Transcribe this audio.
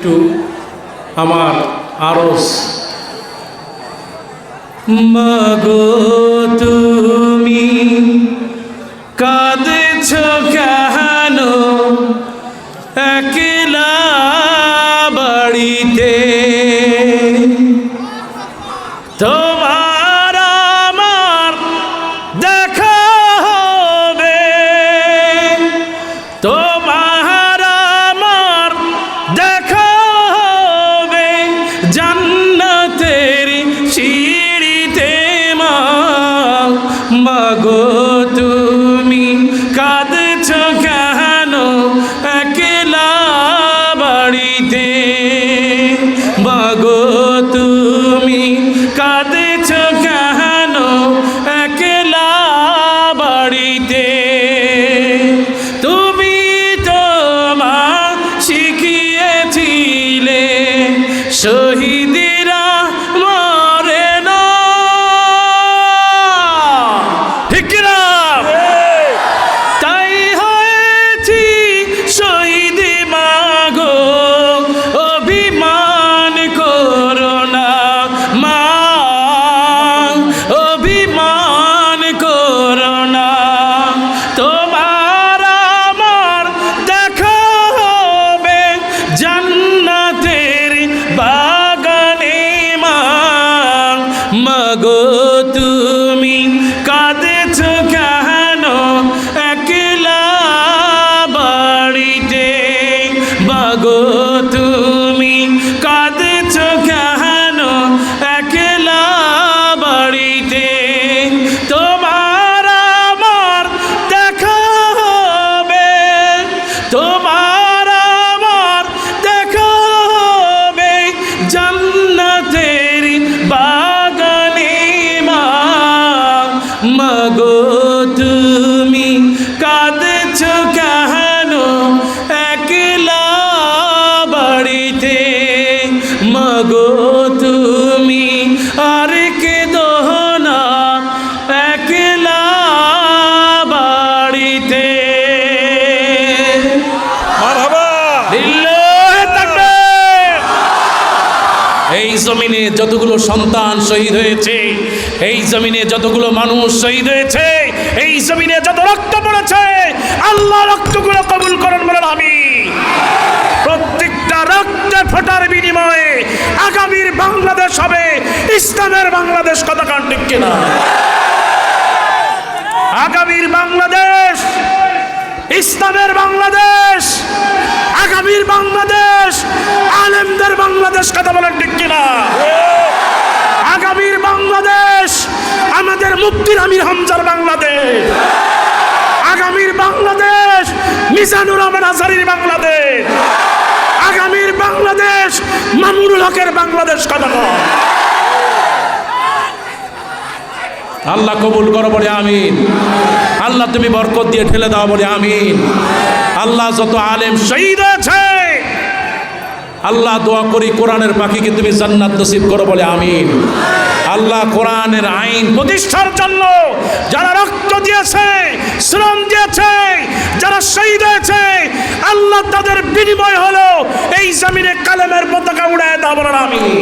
একটু আমার আরজ। মাগো তুমি কাঁদেছ কেন একলা বাড়িতে, তোমার আমার দেখা হবে, তোমার আমার দেখা হবে জান্নাতের সিঁড়িতে। মাগো তুমি কাঁদছ কেন একলা বাড়িতে, মাগো তুমি কাঁদছ কেন একলা বাড়িতে। তুমি তো মা শিখিয়েছিলে শহীদেরা মরে না, ঠিক না? তাই হয়েছি শহীদ মাগো, অভিমান করো না মা, অভিমান করো না। তোমার আমার দেখা হবে জান্নাতের বাগানে। মাগো তুমি কাঁদেছ কেন একলা বাড়িতে, মাগো তুমি কাঁদেছ কেন একলা বাড়িতে। তোমার আমার দেখা হবে, তোমার আমার দেখা হবে জান্নাতের বাগানে। মাগো তুমি কাঁদছ কেন একলা বাড়িতে, মাগো তুমি আর কেঁদো না একলা বাড়িতে। মারহাবা, লিল্লাহি তাকবীর। এই জমিনে যতগুলো সন্তান শহীদ হয়েছে, এই জমিনে যতগুলো মানুষ শহীদ হয়েছে, এই জমিনে যত রক্ত পড়েছে, আল্লাহ রক্তগুলো কবুল করুন বলেন আমিন। প্রত্যেকটা রক্তের ফোঁটার বিনিময়ে আগামীর বাংলাদেশ হবে ইসলামের বাংলাদেশ। কথা কান ঠিক কিনা? আগামীর বাংলাদেশ ইসলামের বাংলাদেশ, আগামীর বাংলাদেশ আলেমদের বাংলাদেশ। কথা বলেন ঠিক কিনা? আগামীর বাংলাদেশ আমাদের মুফতি আমির হামজার বাংলাদেশ, আগামীর বাংলাদেশ মিজানুর রহমান আজহারীর বাংলাদেশ, আগামীর বাংলাদেশ মামুনুল হকের বাংলাদেশ। কথা বল। আল্লাহ কবুল করো বলে আমিন। আল্লাহ তুমি বরকত দিয়ে ঠেলে দাও বলে আমিন। আল্লাহ যত আলেম শহীদ হয়েছে আল্লাহ দোয়া করি কোরআনের পাখিকে তুমি জান্নাত নসিব করো বলে আমিন। আল্লাহ কোরআনের আইন প্রতিষ্ঠার জন্য যারা রক্ত দিয়েছে, শ্রম দিয়েছে, যারা শহীদ হয়েছে, আল্লাহ তাদের বিনিময় হলো এই জমিনে কালেমের পতাকা উড়ায় দাও বলেন আমিন।